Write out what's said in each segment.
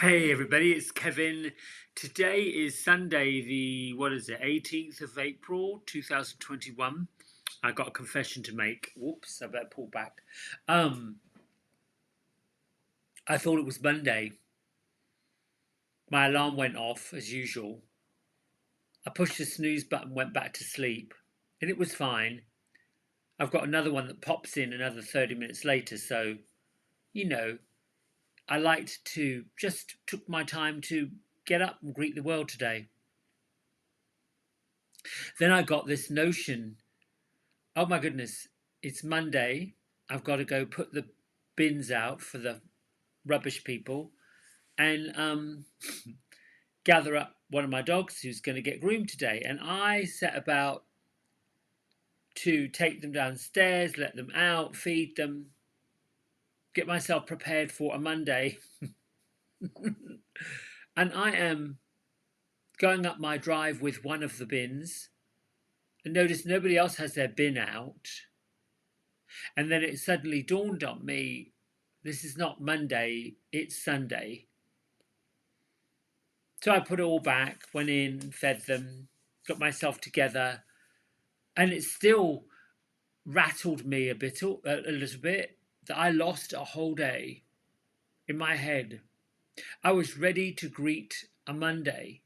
Hey everybody, it's Kevin. Today is Sunday, the 18th of April 2021. I got a confession to make. Whoops, I better pull back. Um, I thought it was Monday. My alarm went off as usual. I pushed the snooze button, went back to sleep, and it was fine. I've got another one that pops in another 30 minutes later, so you know, I liked to just took my time to get up and greet the world today. Then I got this notion, oh my goodness, it's Monday. I've got to go put the bins out for the rubbish people and gather up one of my dogs who's going to get groomed today. And I set about to take them downstairs, let them out, feed them, get myself prepared for a Monday. And I am going up my drive with one of the bins and notice nobody else has their bin out. And then it suddenly dawned on me, this is not Monday, it's Sunday. So I put it all back, went in, fed them, got myself together, and it still rattled me a little bit that I lost a whole day in my head. I was ready to greet a Monday.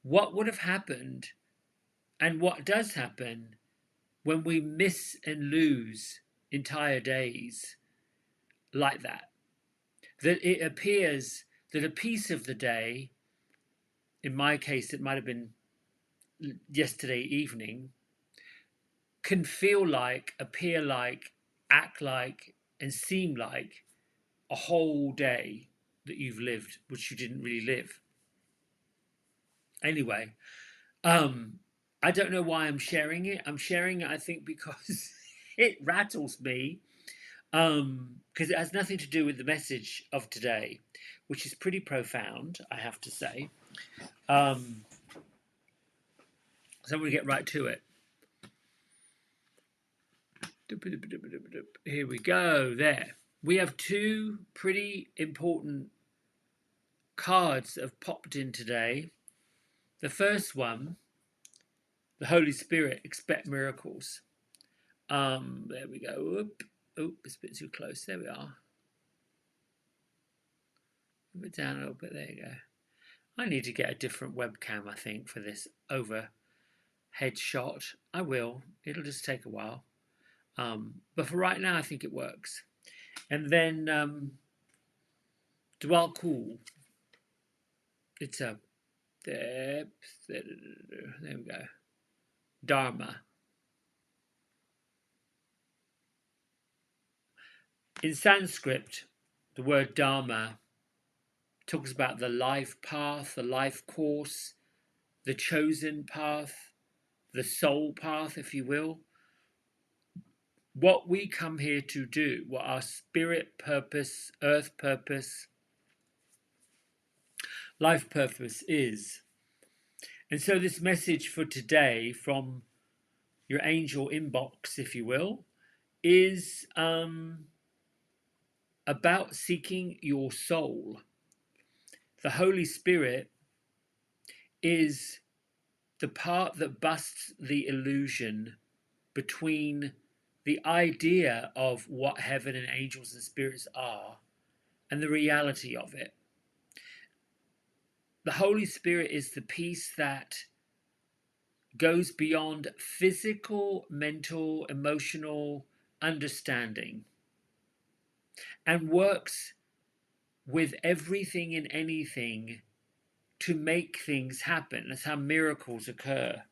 What would have happened, and what does happen, when we miss and lose entire days like that? That it appears that a piece of the day, in my case, it might have been yesterday evening, can feel like, appear like, act like, and seem like a whole day that you've lived, which you didn't really live. Anyway, I don't know why I'm sharing it. I'm sharing it, I think, because it rattles me, because it has nothing to do with the message of today, which is pretty profound, I have to say. So I'm going to get right to it. Here we go. There. We have two pretty important cards that have popped in today. The first one, the Holy Spirit, expect miracles. There we go. It's a bit too close. There we are. Move it down a little bit. There you go. I need to get a different webcam, I think, for this overhead shot. I will. It'll just take a while. But for right now, I think it works. And then dwell cool. It's a depth. There we go. Dharma. In Sanskrit, the word Dharma talks about the life path, the life course, the chosen path, the soul path, if you will. What we come here to do, what our spirit purpose, earth purpose, life purpose is. And so this message for today from your angel inbox, if you will, is about seeking your soul. The Holy Spirit is the part that busts the illusion between the idea of what heaven and angels and spirits are and the reality of it. The Holy Spirit is the piece that goes beyond physical, mental, emotional understanding and works with everything and anything to make things happen. That's how miracles occur.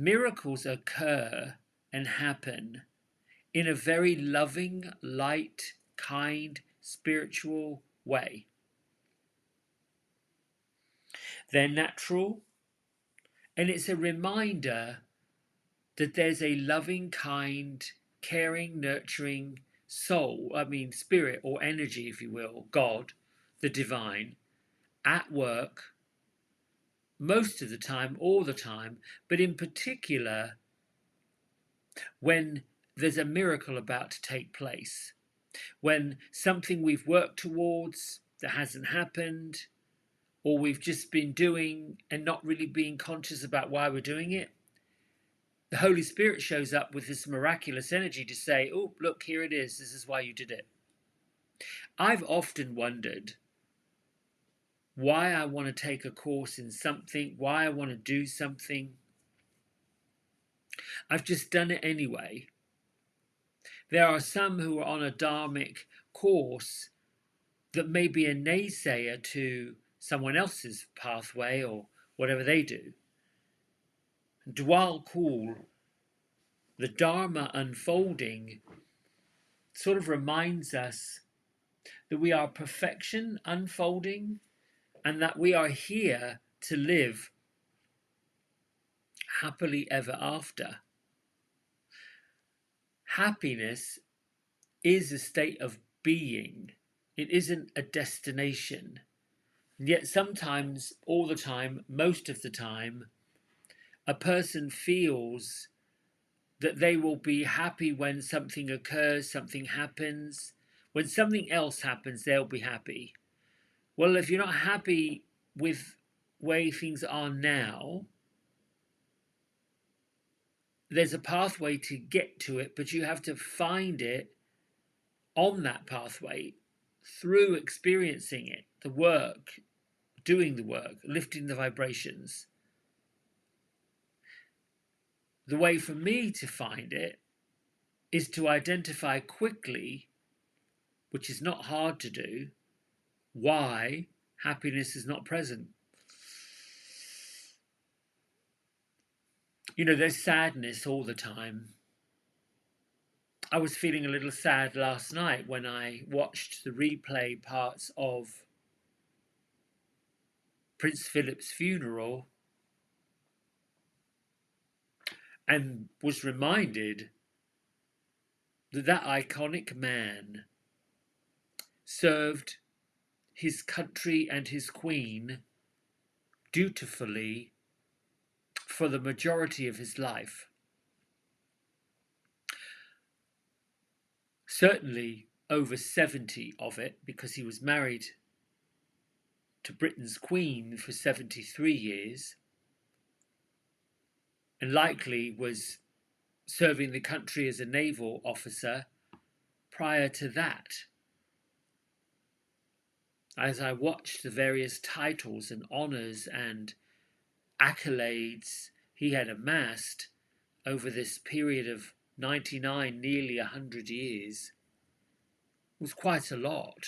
Miracles occur and happen in a very loving, light, kind, spiritual way. They're natural, and it's a reminder that there's a loving, kind, caring, nurturing spirit or energy, if you will, God, the divine, at work most of the time, all the time, but in particular when there's a miracle about to take place. when something we've worked towards that hasn't happened, or we've just been doing and not really being conscious about why we're doing it, the Holy Spirit shows up with this miraculous energy to say, oh, look, here it is. This is why you did it. I've often wondered why I want to take a course in something, why I want to do something. I've just done it anyway. There are some who are on a dharmic course that may be a naysayer to someone else's pathway or whatever they do. Dwal Kul, the Dharma unfolding, sort of reminds us that we are perfection unfolding and that we are here to live happily ever after. Happiness is a state of being. It isn't a destination. And yet sometimes, all the time, most of the time, a person feels that they will be happy when something occurs, something happens. When something else happens, they'll be happy. Well, if you're not happy with way things are now, there's a pathway to get to it, but you have to find it on that pathway through experiencing it, the work, doing the work, lifting the vibrations. The way for me to find it is to identify quickly, which is not hard to do, why happiness is not present. You know, there's sadness all the time. I was feeling a little sad last night when I watched the replay parts of Prince Philip's funeral and was reminded that that iconic man served his country and his queen dutifully for the majority of his life. Certainly over 70 of it, because he was married to Britain's queen for 73 years, and likely was serving the country as a naval officer prior to that. As I watched the various titles and honours and accolades he had amassed over this period of 99, nearly 100 years, was quite a lot.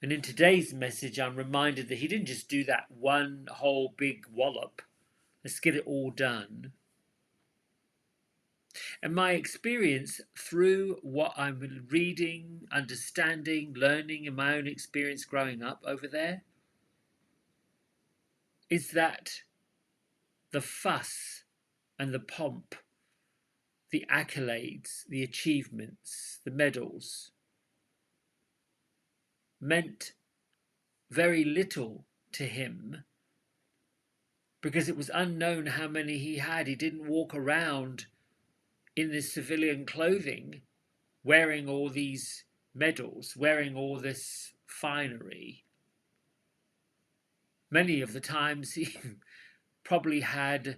And in today's message, I'm reminded that he didn't just do that one whole big wallop. Let's get it all done. And my experience through what I'm reading, understanding, learning in my own experience growing up over there is that the fuss and the pomp, the accolades, the achievements, the medals meant very little to him because it was unknown how many he had. He didn't walk around in this civilian clothing wearing all these medals, wearing all this finery. Many of the times he probably had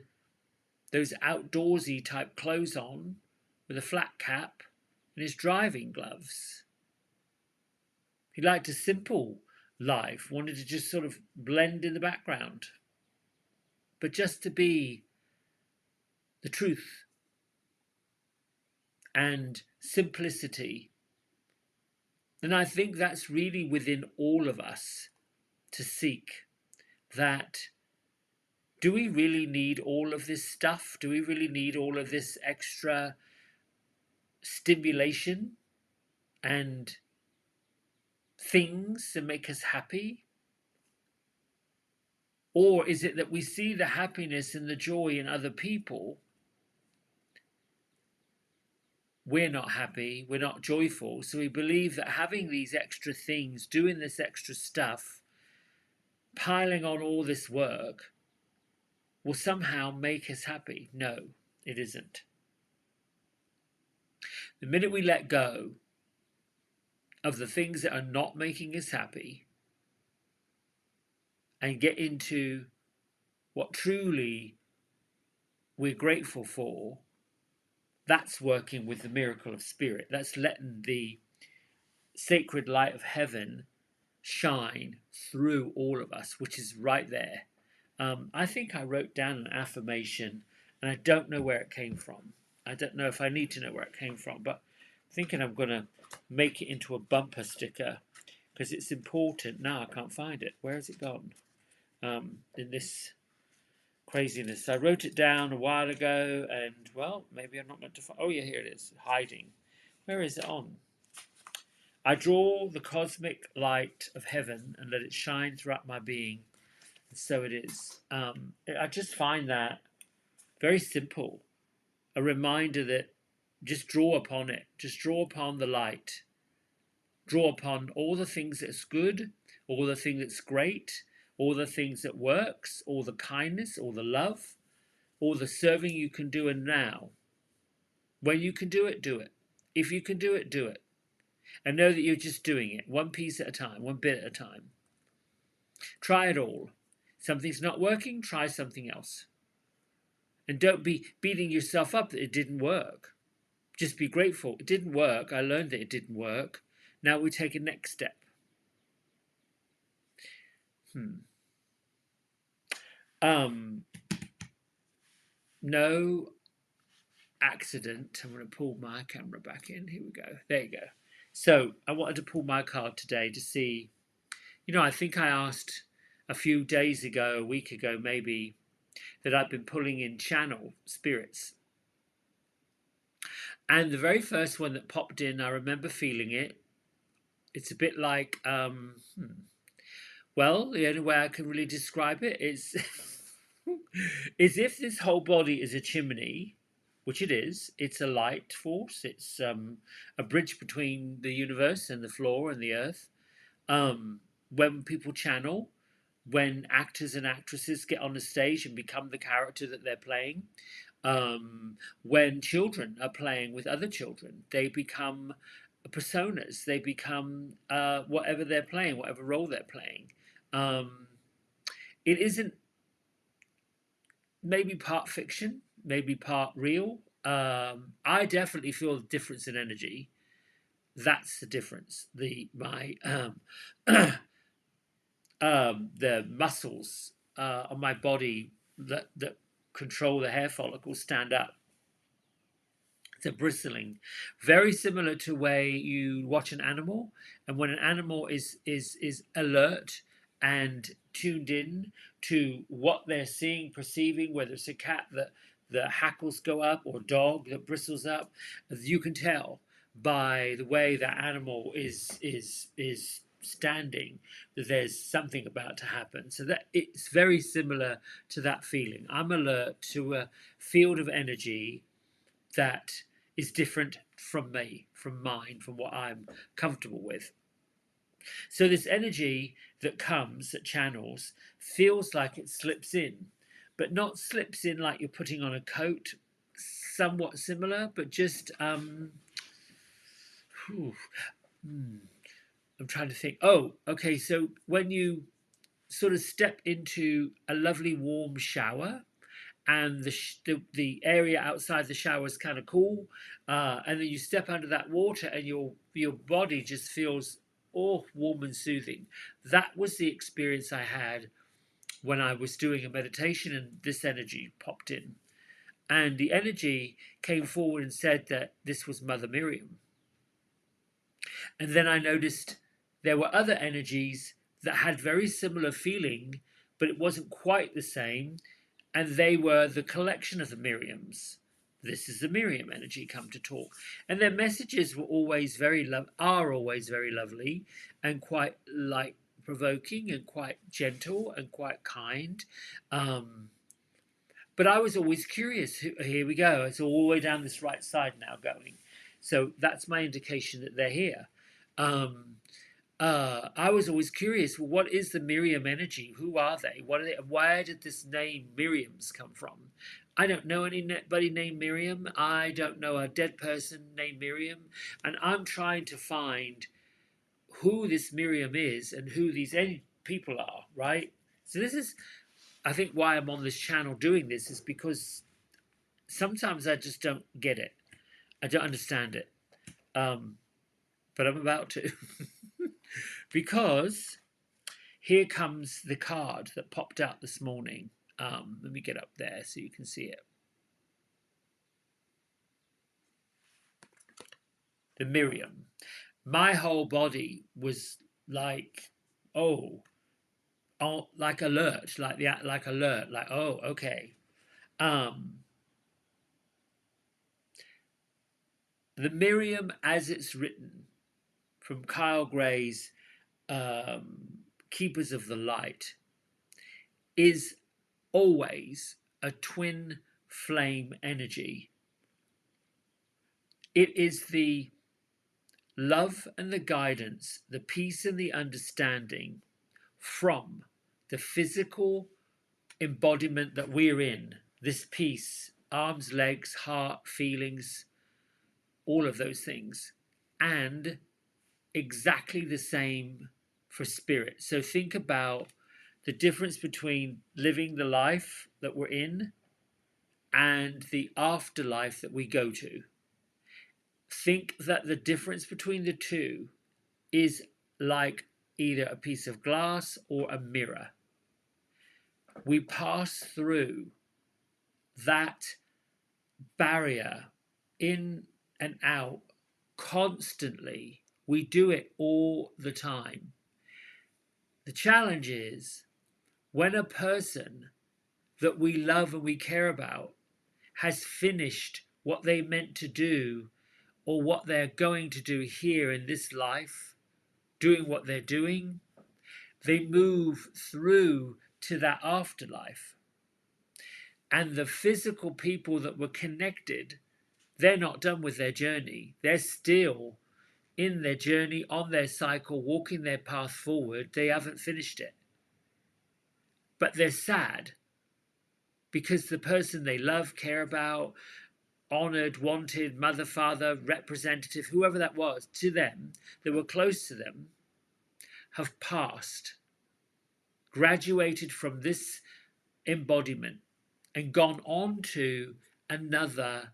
those outdoorsy type clothes on with a flat cap and his driving gloves. He liked a simple life, wanted to just sort of blend in the background, but just to be the truth and simplicity. And I think that's really within all of us to seek that. Do we really need all of this stuff? Do we really need all of this extra stimulation and things to make us happy? Or is it that we see the happiness and the joy in other people? We're not happy, we're not joyful, so we believe that having these extra things, doing this extra stuff, piling on all this work, will somehow make us happy. No, it isn't. The minute we let go of the things that are not making us happy and get into what truly we're grateful for, that's working with the miracle of spirit. That's letting the sacred light of heaven shine through all of us, which is right there. I think I wrote down an affirmation, and I don't know where it came from. I don't know if I need to know where it came from, but I'm thinking I'm going to make it into a bumper sticker because it's important. Now I can't find it. Where has it gone? In this craziness. I wrote it down a while ago, and well, maybe I'm not meant to find. Oh yeah, here it is, hiding. Where is it on? I draw the cosmic light of heaven and let it shine throughout my being. And so it is. I just find that very simple. A reminder that just draw upon it. Just draw upon the light. Draw upon all the things that's good, all the things that's great, all the things that works, all the kindness, all the love, all the serving you can do and now. When you can do it, do it. If you can do it, do it. And know that you're just doing it, one piece at a time, one bit at a time. Try it all. Something's not working, try something else. And don't be beating yourself up that it didn't work. Just be grateful. It didn't work. I learned that it didn't work. Now we take a next step. No accident. I'm going to pull my camera back in. Here we go. There you go. So I wanted to pull my card today to see, I think I asked a few days ago, a week ago maybe, that I've been pulling in channel spirits. And the very first one that popped in, I remember feeling it. It's a bit like, well, the only way I can really describe it is, is if this whole body is a chimney, which it is. It's a light force. It's a bridge between the universe and the floor and the earth. When people channel, when actors and actresses get on the stage and become the character that they're playing, when children are playing with other children, they become personas. They become whatever they're playing, whatever role they're playing. It isn't maybe part fiction, maybe part real. I definitely feel the difference in energy. That's the difference. The muscles on my body that control the hair follicles stand up. They're bristling, very similar to way you watch an animal, and when an animal is alert and tuned in to what they're seeing, perceiving, whether it's a cat that the hackles go up or a dog that bristles up, you can tell by the way that animal is standing that there's something about to happen. So that it's very similar to that feeling. I'm alert to a field of energy that is different from me, from mine, from what I'm comfortable with. So this energy that comes, that channels, feels like it slips in, but not slips in like you're putting on a coat, somewhat similar, but just, I'm trying to think. Oh, okay, so when you sort of step into a lovely warm shower, and the area outside the shower is kind of cool, and then you step under that water, and your body just feels warm and soothing. That was the experience I had when I was doing a meditation, and this energy popped in, and the energy came forward and said that this was Mother Miriam. And then I noticed there were other energies that had very similar feeling, but it wasn't quite the same, and they were the collection of the Miriams. This is the Miriam energy come to talk, and their messages were always are always very lovely, and quite light provoking, and quite gentle, and quite kind. But I was always curious. Here we go. It's all the way down this right side now going. So that's my indication that they're here. I was always curious. Well, what is the Miriam energy? Who are they? What are they? Where did this name Miriam's come from? I don't know anybody named Miriam. I don't know a dead person named Miriam. And I'm trying to find who this Miriam is and who these people are, right? So this is, I think, why I'm on this channel doing this, is because sometimes I just don't get it. I don't understand it. But I'm about to. Because here comes the card that popped out this morning. Let me get up there so you can see it. The Miriam. My whole body was like, oh, like alert, like alert, like, oh, okay. The Miriam as it's written from Kyle Gray's Keepers of the Light is always a twin flame energy. It is the love and the guidance, the peace and the understanding from the physical embodiment that we're in. This peace, arms, legs, heart, feelings, all of those things. And exactly the same for spirit. So think about the difference between living the life that we're in and the afterlife that we go to. Think that the difference between the two is like either a piece of glass or a mirror. We pass through that barrier in and out constantly. We do it all the time. The challenge is when a person that we love and we care about has finished what they meant to do or what they're going to do here in this life, doing what they're doing, they move through to that afterlife. And the physical people that were connected, they're not done with their journey. They're still in their journey, on their cycle, walking their path forward. They haven't finished it. But they're sad because the person they love, care about, honored, wanted, mother, father, representative, whoever that was, to them, that were close to them, have passed, graduated from this embodiment and gone on to another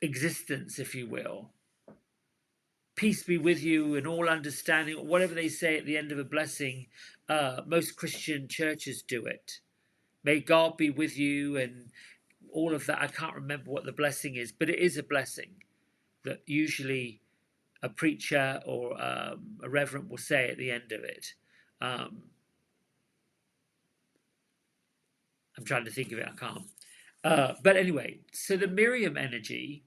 existence, if you will. Peace be with you and all understanding, whatever they say at the end of a blessing. Most Christian churches do it. May God be with you and all of that. I can't remember what the blessing is, but it is a blessing that usually a preacher or a reverend will say at the end of it. I'm trying to think of it, I can't. But anyway, so the Miriam energy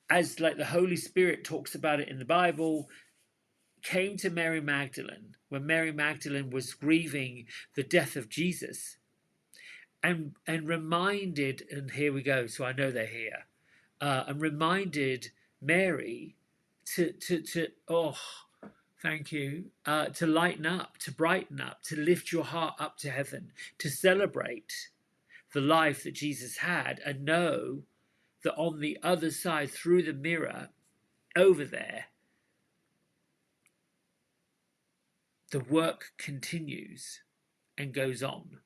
as like the Holy Spirit talks about it in the Bible, came to Mary Magdalene when Mary Magdalene was grieving the death of Jesus, and reminded, and here we go, so I know they're here, and reminded Mary to oh, thank you, to lighten up, to brighten up, to lift your heart up to heaven, to celebrate the life that Jesus had, and know that on the other side, through the mirror, over there, the work continues and goes on,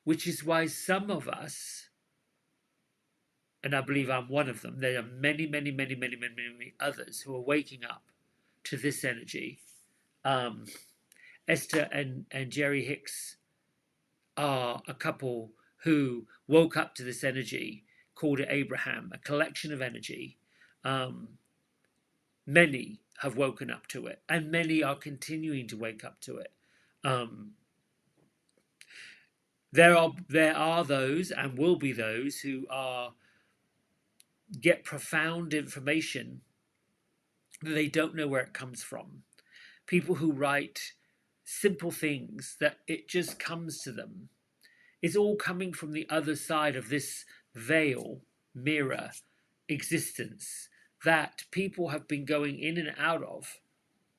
which is why some of us, and I believe I'm one of them, there are many, many, many, many, many, many others who are waking up to this energy. Esther and Jerry Hicks are a couple who woke up to this energy, called it Abraham, a collection of energy. Many have woken up to it, and many are continuing to wake up to it. There are those, and will be those, who get profound information that they don't know where it comes from. People who write simple things that it just comes to them. It's all coming from the other side of this veil, mirror existence that people have been going in and out of.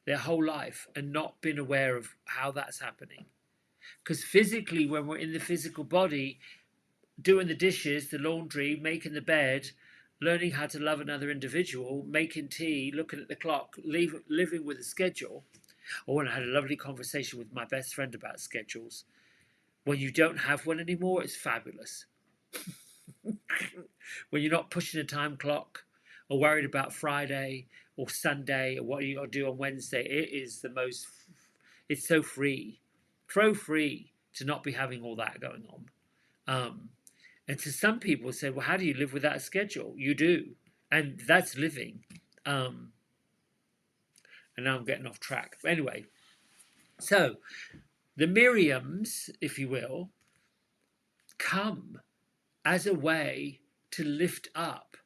their whole life and not been aware of how that's happening. Because physically, when we're in the physical body, doing the dishes, the laundry, making the bed, learning how to love another individual, making tea, looking at the clock, living with a schedule. Oh, and I had a lovely conversation with my best friend about schedules. When you don't have one anymore, it's fabulous. When you're not pushing a time clock or worried about Friday or Sunday or what you got to do on Wednesday, it is the most, it's so free. Free to not be having all that going on. And to some people say, well, how do you live without a schedule? You do. And that's living. And now I'm getting off track. But anyway, so the Miriams, if you will, come as a way to lift up.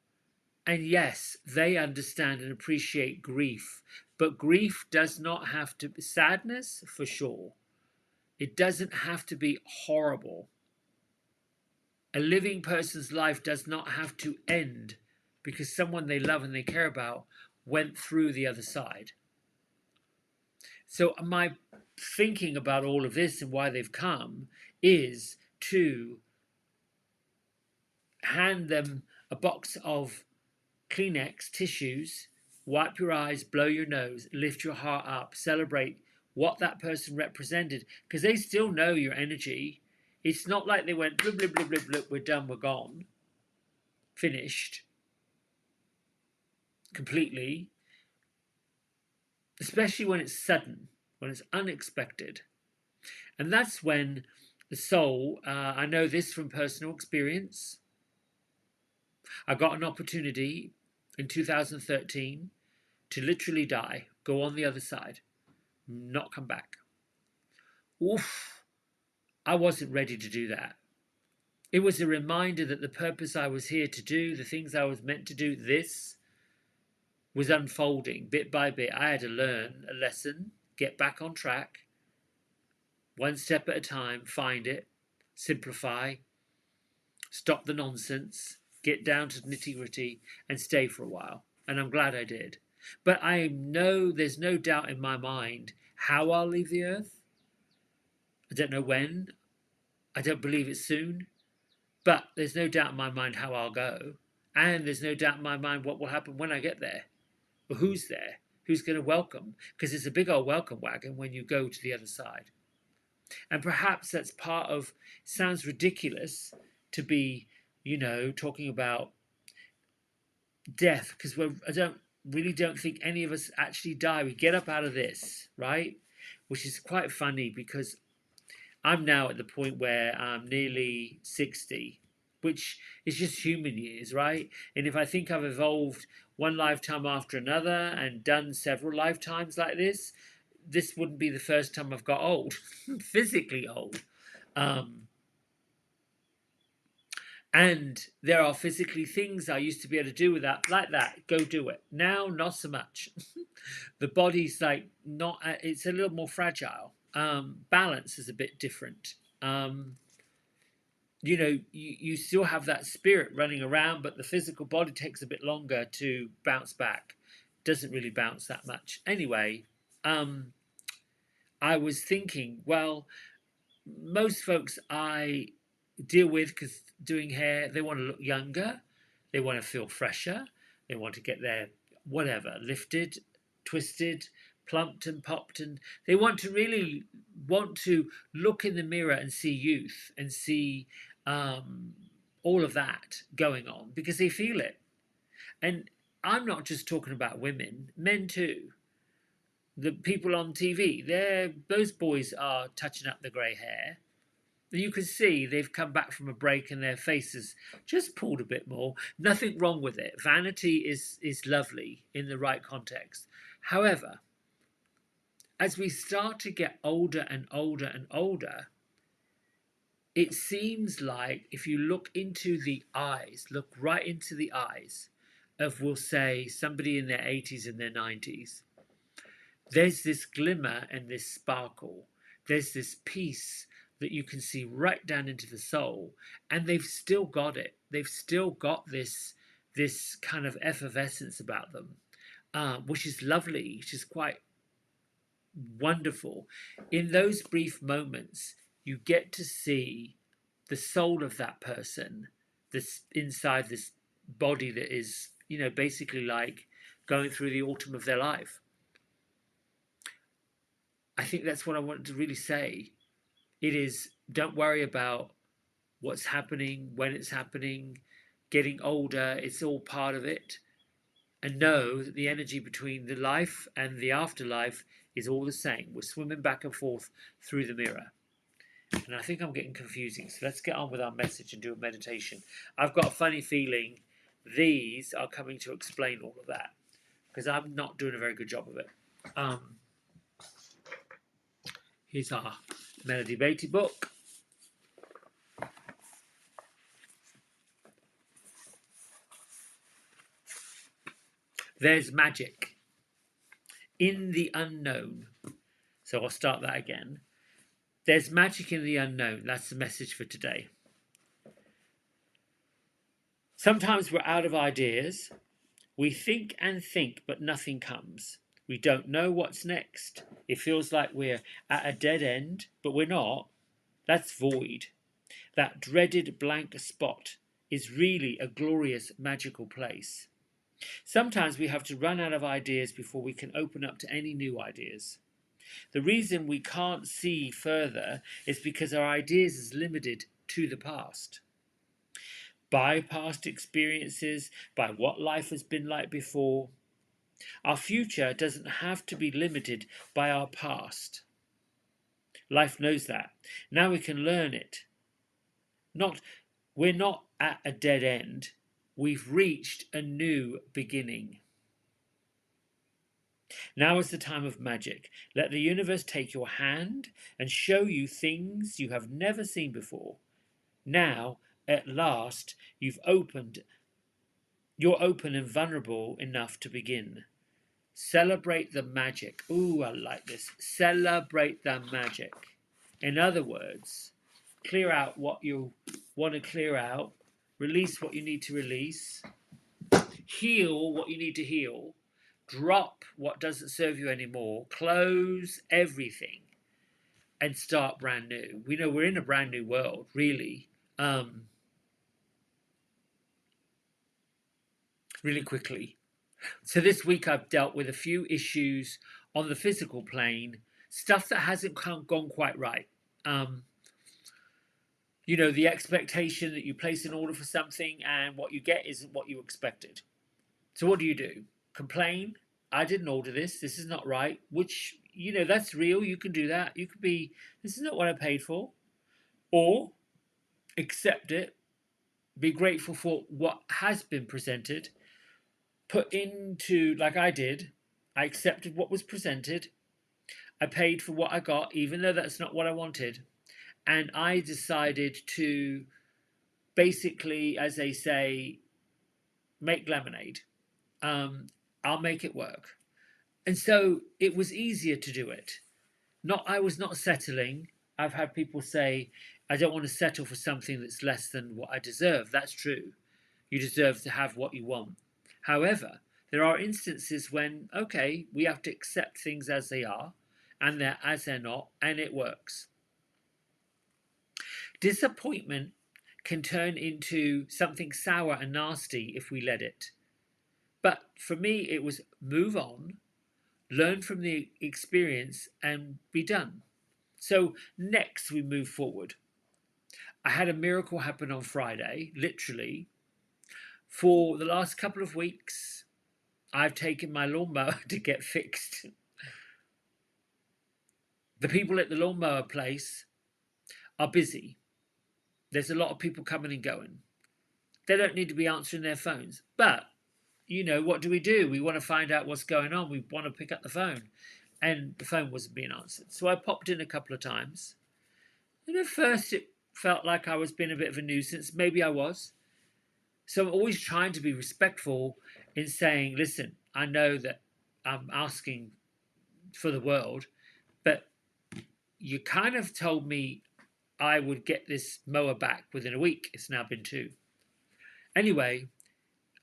And yes, they understand and appreciate grief, but grief does not have to be sadness, for sure. It doesn't have to be horrible. A living person's life does not have to end because someone they love and they care about went through the other side. So my thinking about all of this and why they've come is to hand them a box of Kleenex tissues, wipe your eyes, blow your nose, lift your heart up, celebrate what that person represented, because they still know your energy. It's not like they went blub blub blub blub blub, we're done, we're gone, finished completely. Especially when it's sudden, when it's unexpected, and that's when the soul. I know this from personal experience. I got an opportunity in 2013 to literally die, go on the other side, not come back. Oof, I wasn't ready to do that. It was a reminder that the purpose I was here to do, the things I was meant to do, this was unfolding bit by bit. I had to learn a lesson, get back on track, one step at a time, find it, simplify, stop the nonsense, get down to nitty gritty, and stay for a while. And I'm glad I did. But there's no doubt in my mind how I'll leave the earth. I don't know when. I don't believe it's soon. But there's no doubt in my mind how I'll go. And there's no doubt in my mind what will happen when I get there. Or who's there? Who's going to welcome? Because it's a big old welcome wagon when you go to the other side. And perhaps that's part of, sounds ridiculous to be, talking about death, because I really don't think any of us actually die. We get up out of this, right? Which is quite funny because I'm now at the point where I'm nearly 60, which is just human years, right? And if I think I've evolved one lifetime after another and done several lifetimes like this wouldn't be the first time I've got old, physically old. And there are physically things I used to be able to do with that, like that, go do it. Now, not so much. The body's like not, it's a little more fragile. Balance is a bit different. You still have that spirit running around, but the physical body takes a bit longer to bounce back. Doesn't really bounce that much. Anyway, I was thinking, well, most folks I deal with, because doing hair, they want to look younger, they want to feel fresher, they want to get their whatever lifted, twisted, plumped and popped, and they want to look in the mirror and see youth and see all of that going on because they feel it. And I'm not just talking about women, men too. The people on TV, those boys are touching up the grey hair. You can see they've come back from a break and their faces just pulled a bit more. Nothing wrong with it. Vanity is lovely in the right context. However, as we start to get older and older and older, it seems like if you look into the eyes, look right into the eyes of, we'll say, somebody in their 80s and their 90s, there's this glimmer and this sparkle. There's this peace that you can see right down into the soul, and they've still got it. They've still got this kind of effervescence about them, which is lovely, which is quite wonderful. In those brief moments, you get to see the soul of that person, this inside this body that is, basically like going through the autumn of their life. I think that's what I wanted to really say. It is, don't worry about what's happening, when it's happening, getting older, it's all part of it. And know that the energy between the life and the afterlife is all the same. We're swimming back and forth through the mirror. And I think I'm getting confusing. So let's get on with our message and do a meditation. I've got a funny feeling these are coming to explain all of that because I'm not doing a very good job of it. Here's our Melody Beatty book. There's magic in the unknown. So I'll start that again. There's magic in the unknown. That's the message for today. Sometimes we're out of ideas. We think and think, but nothing comes. We don't know what's next. It feels like we're at a dead end, but we're not. That's void. That dreaded blank spot is really a glorious, magical place. Sometimes we have to run out of ideas before we can open up to any new ideas. The reason we can't see further is because our ideas is limited to the past. By past experiences, by what life has been like before. Our future doesn't have to be limited by our past. Life knows that. Now we can learn it. We're not at a dead end. We've reached a new beginning. Now is the time of magic. Let the universe take your hand and show you things you have never seen before. Now, at last, you're open and vulnerable enough to begin. Celebrate the magic. Ooh, I like this. Celebrate the magic. In other words, clear out what you want to clear out, release what you need to release, heal what you need to heal, drop what doesn't serve you anymore, close everything, and start brand new. We know we're in a brand new world, really. Really quickly. So this week I've dealt with a few issues on the physical plane, stuff that hasn't gone quite right. The expectation that you place an order for something and what you get isn't what you expected. So what do? Complain? I didn't order this. This is not right. Which, that's real. You can do that. You could be, this is not what I paid for. Or accept it. Be grateful for what has been presented. Put into, like I did, I accepted what was presented. I paid for what I got, even though that's not what I wanted. And I decided to basically, as they say, make lemonade. I'll make it work. And so it was easier to do it. I was not settling. I've had people say, I don't want to settle for something that's less than what I deserve. That's true. You deserve to have what you want. However, there are instances when, okay, we have to accept things as they are, and they're as they're not, and it works. Disappointment can turn into something sour and nasty if we let it. But for me, it was move on, learn from the experience, and be done. So next we move forward. I had a miracle happen on Friday, literally. For the last couple of weeks, I've taken my lawnmower to get fixed. The people at the lawnmower place are busy. There's a lot of people coming and going. They don't need to be answering their phones. But, what do? We want to find out what's going on. We want to pick up the phone. And the phone wasn't being answered. So I popped in a couple of times. And at first it felt like I was being a bit of a nuisance. Maybe I was. So I'm always trying to be respectful in saying, listen, I know that I'm asking for the world, but you kind of told me I would get this mower back within a week. It's now been 2. Anyway,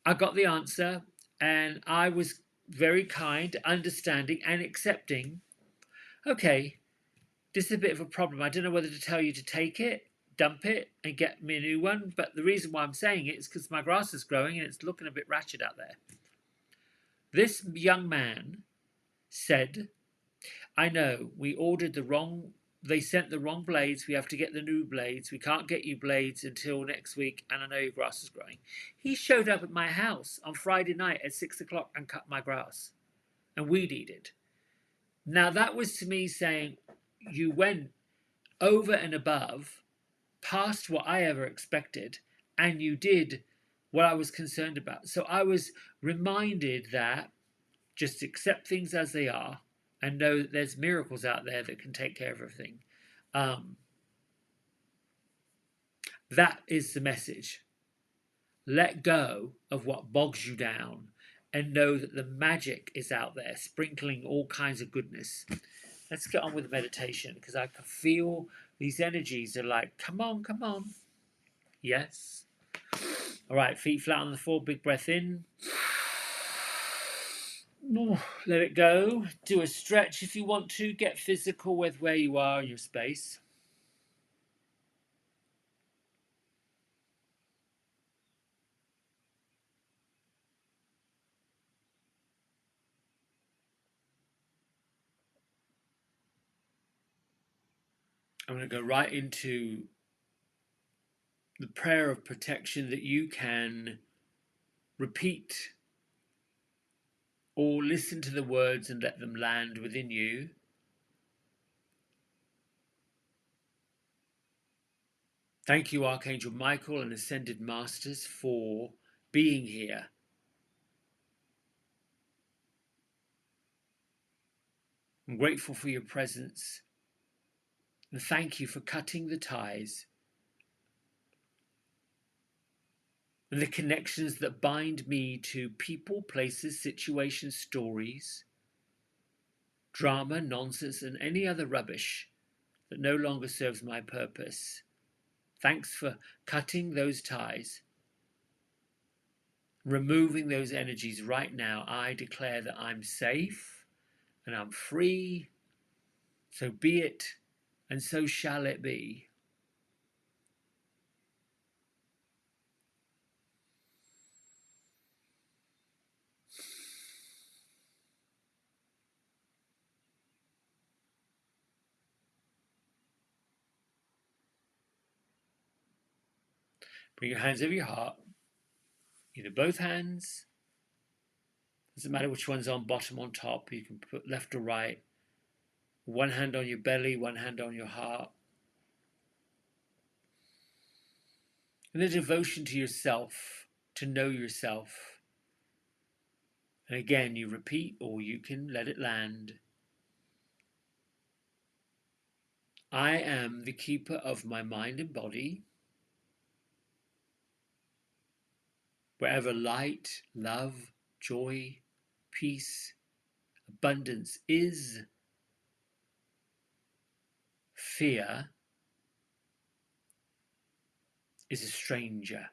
I got the answer and I was very kind, understanding and accepting. okay, this is a bit of a problem. I don't know whether to tell you to take it, dump it, and get me a new one. But the reason why I'm saying it is because my grass is growing and it's looking a bit ratchet out there. This young man said, I know, they sent the wrong blades. We have to get the new blades. We can't get you blades until next week, and I know your grass is growing. He showed up at my house on Friday night at 6 o'clock and cut my grass and weed eated. Now, that was to me saying, you went over and above, past what I ever expected, and you did what I was concerned about. So I was reminded that just accept things as they are and know that there's miracles out there that can take care of everything. Um, that is the message. Let go of what bogs you down and know that the magic is out there, sprinkling all kinds of goodness. Let's get on with the meditation because I can feel these energies are like, come on, come on. Yes. All right, feet flat on the floor, big breath in. Let it go. Do a stretch if you want to. Get physical with where you are in your space. I'm going to go right into the prayer of protection that you can repeat or listen to the words and let them land within you. Thank you, Archangel Michael and Ascended Masters, for being here. I'm grateful for your presence and thank you for cutting the ties and the connections that bind me to people, places, situations, stories, drama, nonsense, and any other rubbish that no longer serves my purpose. Thanks for cutting those ties, removing those energies right now. I declare that I'm safe and I'm free. So be it, and so shall it be. Bring your hands over your heart, either both hands. Doesn't matter which one's on bottom, on top. You can put left or right. One hand on your belly, one hand on your heart. And a devotion to yourself, to know yourself. And again, you repeat or you can let it land. I am the keeper of my mind and body. Wherever light, love, joy, peace, abundance is, fear is a stranger.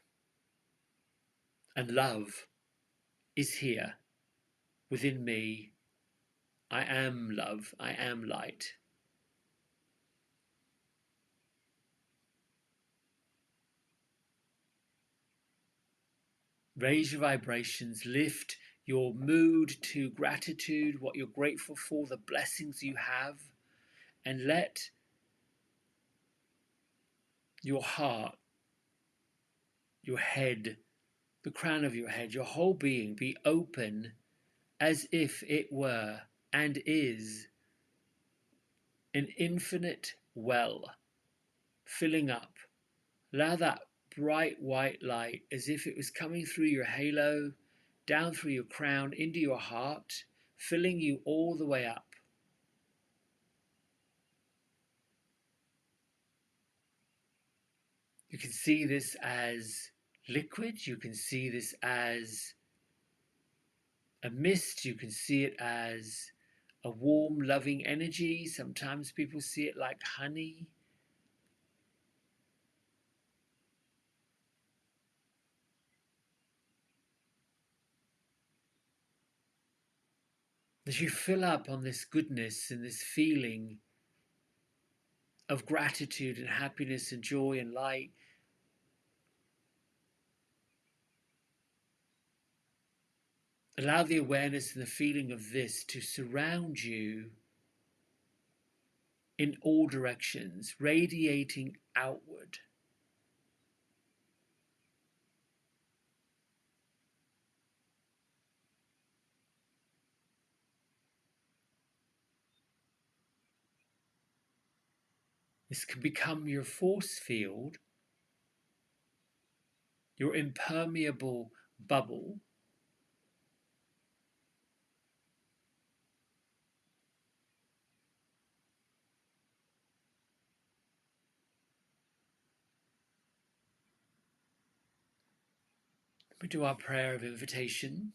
And love is here within me. I am love. I am light. Raise your vibrations. Lift your mood to gratitude, what you're grateful for, the blessings you have, and let your heart, your head, the crown of your head, your whole being be open as if it were and is an infinite well filling up. Allow that bright white light as if it was coming through your halo, down through your crown, into your heart, filling you all the way up. You can see this as liquid, you can see this as a mist, you can see it as a warm, loving energy. Sometimes people see it like honey. As you fill up on this goodness and this feeling of gratitude and happiness and joy and light, allow the awareness and the feeling of this to surround you in all directions, radiating outward. This can become your force field, your impermeable bubble. We do our prayer of invitation.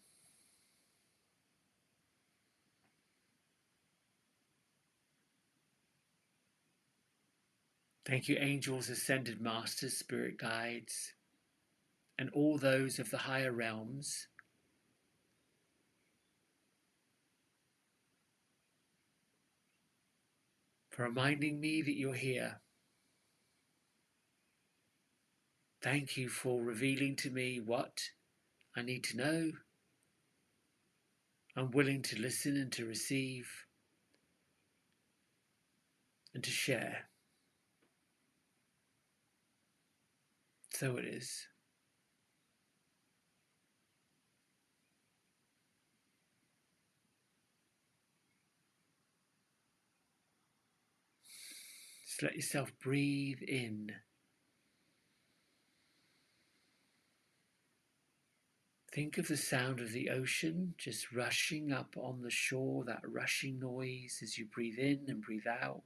Thank you, angels, ascended masters, spirit guides, and all those of the higher realms, for reminding me that you're here. Thank you for revealing to me what I need to know. I'm willing to listen and to receive and to share. So it is. Just let yourself breathe in. Think of the sound of the ocean just rushing up on the shore, that rushing noise as you breathe in and breathe out.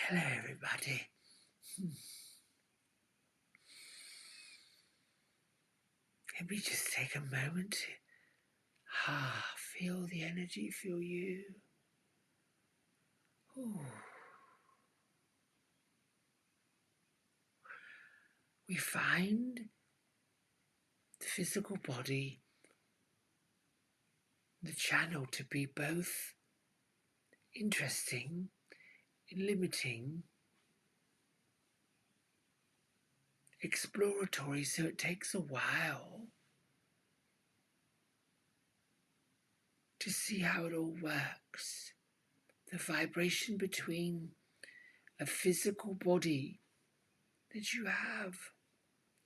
Hello, everybody. Let me just take a moment to feel the energy, feel you. Ooh. We find the physical body, the channel, to be both interesting, limiting, exploratory, so it takes a while to see how it all works. The vibration between a physical body that you have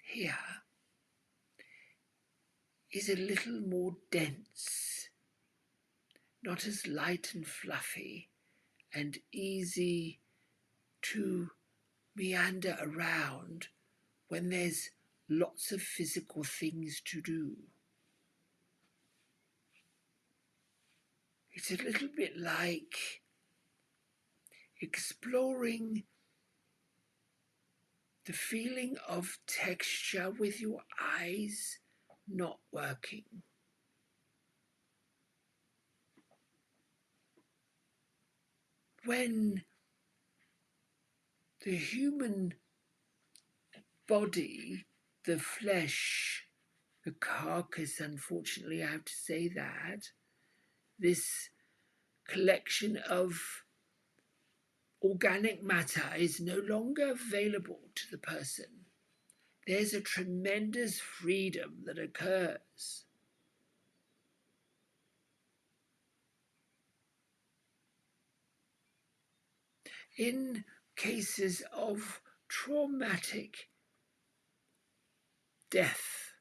here is a little more dense, not as light and fluffy and easy to meander around when there's lots of physical things to do. It's a little bit like exploring the feeling of texture with your eyes not working. When the human body, the flesh, the carcass, unfortunately I have to say that, this collection of organic matter is no longer available to the person, there's a tremendous freedom that occurs. In cases of traumatic death,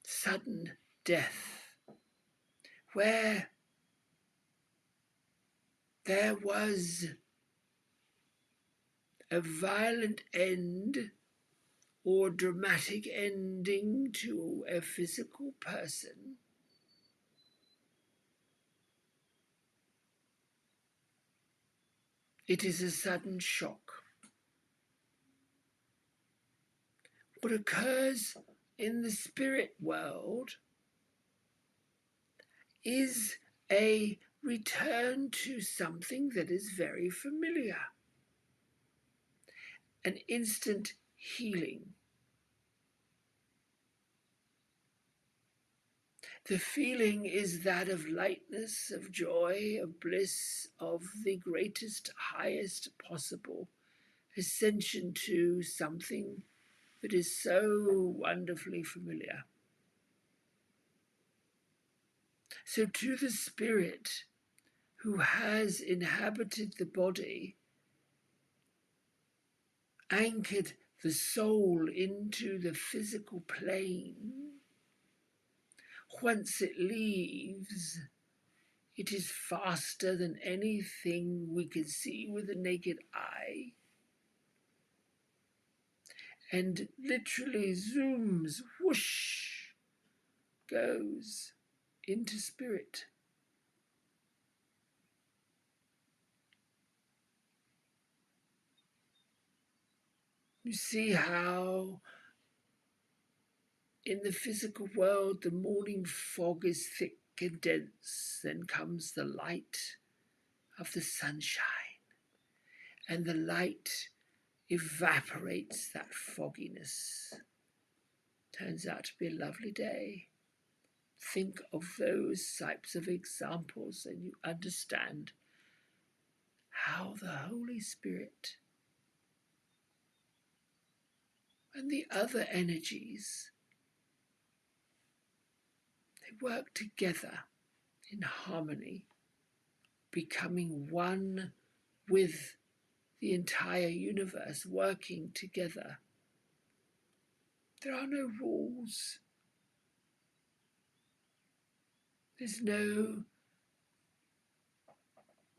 sudden death, where there was a violent end or dramatic ending to a physical person, it is a sudden shock. What occurs in the spirit world is a return to something that is very familiar, an instant healing. The feeling is that of lightness, of joy, of bliss, of the greatest, highest possible ascension to something that is so wonderfully familiar. So to the spirit who has inhabited the body, anchored the soul into the physical plane, once it leaves, it is faster than anything we can see with the naked eye, and literally zooms, whoosh, goes into spirit. You see how in the physical world the morning fog is thick and dense, then comes the light of the sunshine, and the light evaporates that fogginess. Turns out to be a lovely day. Think of those types of examples and you understand how the Holy Spirit and the other energies, they work together in harmony, becoming one with the entire universe, working together. There are no rules. There's no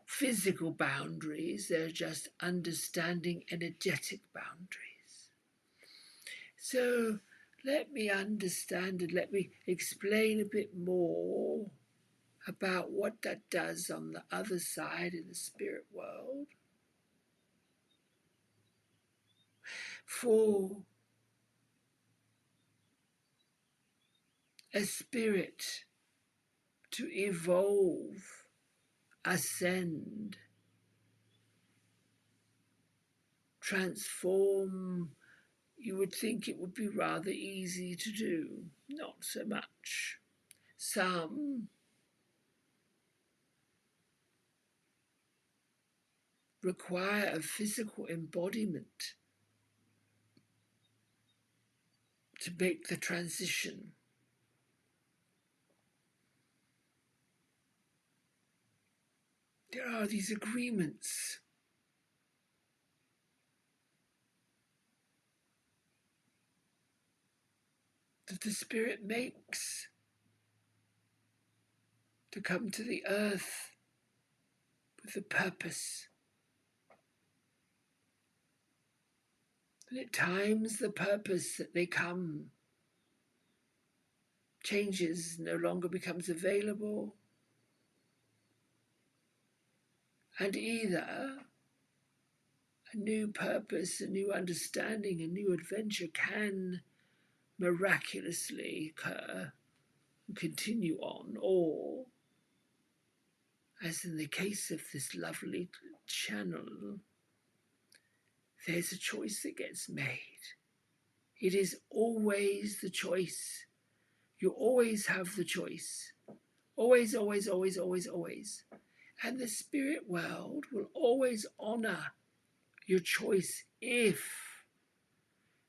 physical boundaries. They're just understanding energetic boundaries. So let me understand and let me explain a bit more about what that does on the other side in the spirit world. For a spirit to evolve, ascend, transform, you would think it would be rather easy to do. Not so much. Some require a physical embodiment to make the transition. There are these agreements that the spirit makes to come to the earth with a purpose. And at times the purpose that they come changes, no longer becomes available, and either a new purpose, a new understanding, a new adventure can miraculously occur and continue on, or, as in the case of this lovely channel, there's a choice that gets made. It is always the choice. You always have the choice. Always, always, always, always, always. And the spirit world will always honor your choice if,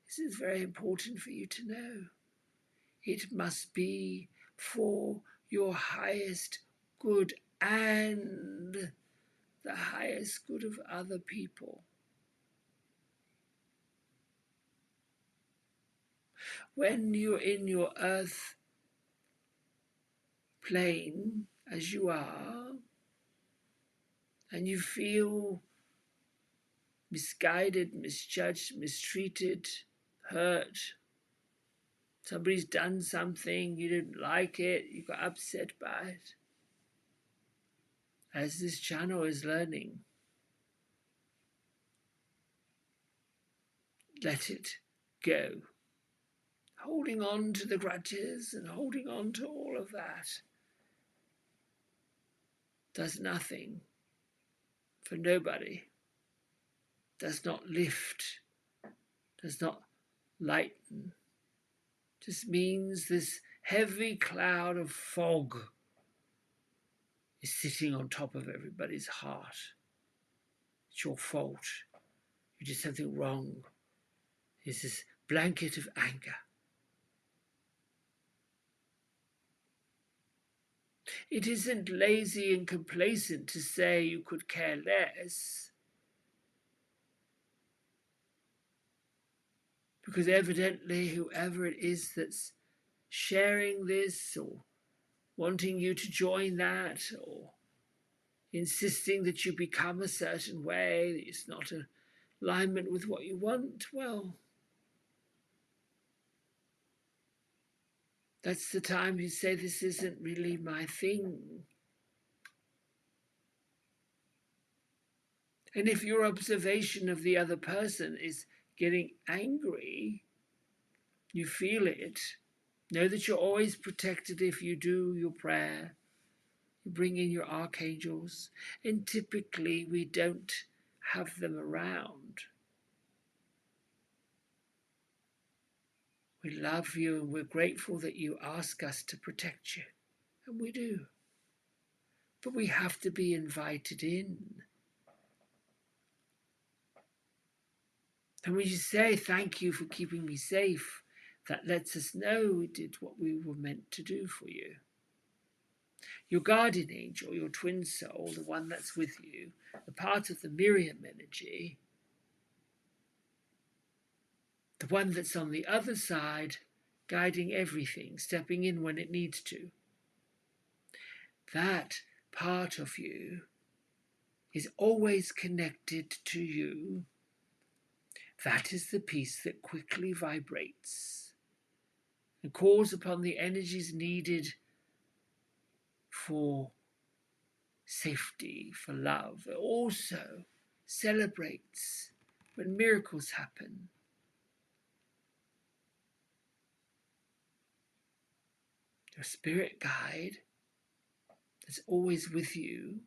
this is very important for you to know, it must be for your highest good and the highest good of other people. When you're in your earth plane, as you are, and you feel misguided, misjudged, mistreated, hurt, somebody's done something, you didn't like it, you got upset by it. As this channel is learning, let it go. Holding on to the grudges and holding on to all of that does nothing for nobody, does not lift, does not lighten. Just means this heavy cloud of fog is sitting on top of everybody's heart. It's your fault. You did something wrong. It's this blanket of anger. It isn't lazy and complacent to say you could care less, because evidently whoever it is that's sharing this or wanting you to join that or insisting that you become a certain way, that it's not in alignment with what you want, well, that's the time you say, this isn't really my thing. And if your observation of the other person is getting angry, you feel it, know that you're always protected if you do your prayer. You bring in your archangels, and typically we don't have them around. We love you and we're grateful that you ask us to protect you, and we do. But we have to be invited in. And when you say, thank you for keeping me safe, that lets us know we did what we were meant to do for you. Your guardian angel, your twin soul, the one that's with you, the part of the Miriam energy, the one that's on the other side, guiding everything, stepping in when it needs to. That part of you is always connected to you. That is the piece that quickly vibrates and calls upon the energies needed for safety, for love. It also celebrates when miracles happen. Your spirit guide that's always with you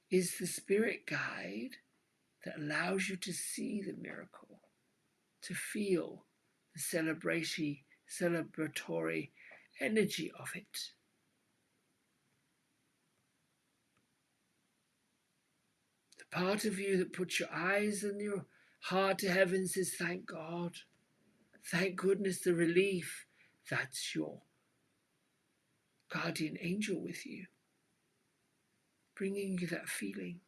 is the spirit guide that allows you to see the miracle, to feel the celebratory energy of it. The part of you that puts your eyes and your heart to heaven says, thank God, thank goodness, the relief. That's your guardian angel with you, bringing you that feeling.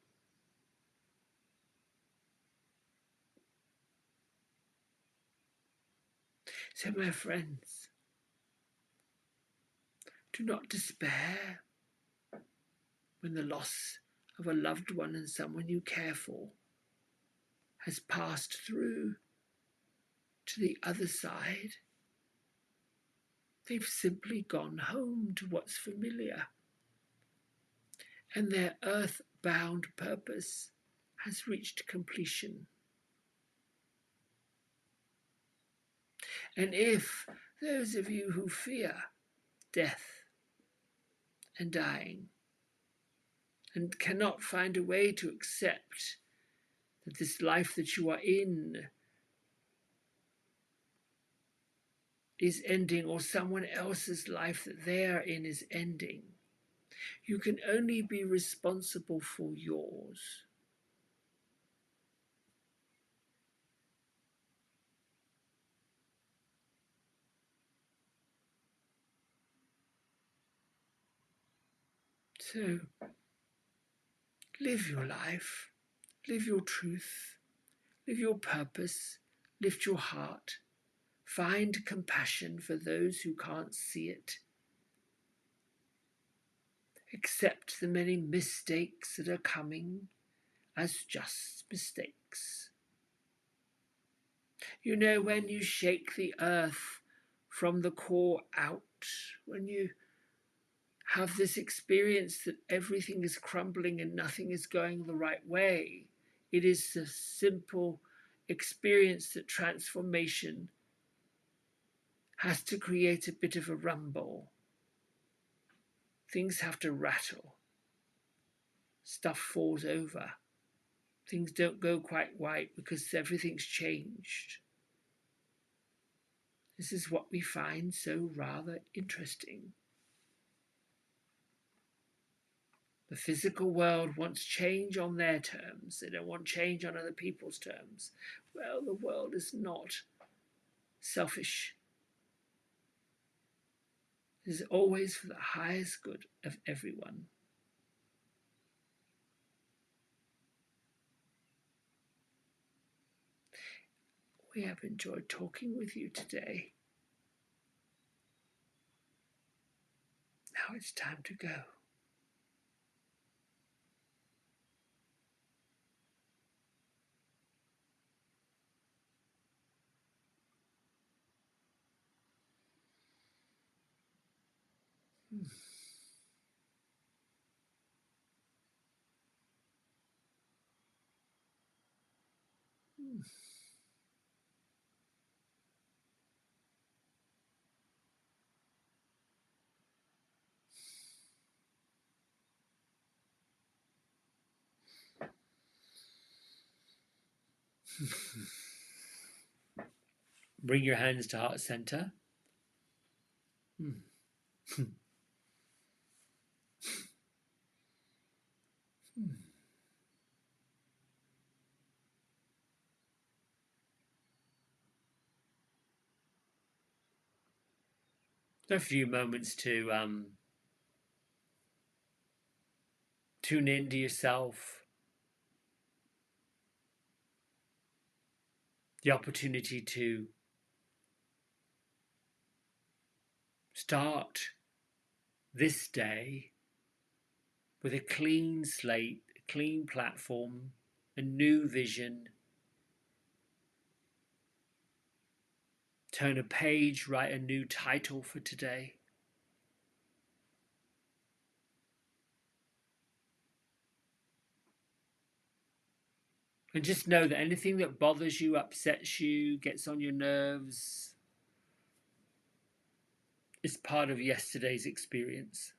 So, my friends, do not despair when the loss of a loved one and someone you care for has passed through to the other side. They've simply gone home to what's familiar, and their earth-bound purpose has reached completion. And if those of you who fear death and dying and cannot find a way to accept that this life that you are in is ending, or someone else's life that they are in is ending, You can only be responsible for yours. So, live your life, live your truth, live your purpose, lift your heart, find compassion for those who can't see it. Accept the many mistakes that are coming as just mistakes. You know, when you shake the earth from the core out, when you have this experience that everything is crumbling and nothing is going the right way, it is a simple experience that transformation has to create a bit of a rumble. Things have to rattle. Stuff falls over. Things don't go quite right because everything's changed. This is what we find so rather interesting. The physical world wants change on their terms. They don't want change on other people's terms. Well, the world is not selfish. It is always for the highest good of everyone. We have enjoyed talking with you today. Now it's time to go. Bring your hands to heart center. A few moments to tune into yourself, the opportunity to start this day with a clean slate, a clean platform, a new vision. Turn a page, write a new title for today. And just know that anything that bothers you, upsets you, gets on your nerves, is part of yesterday's experience.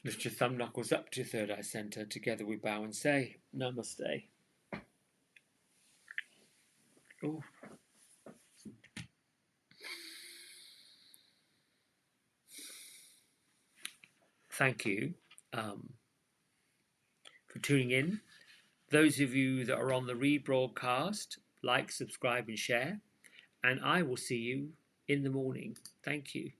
Lift your thumb knuckles up to your third eye center. Together we bow and say, Namaste. Ooh. Thank you for tuning in. Those of you that are on the rebroadcast, like, subscribe and share. And I will see you in the morning. Thank you.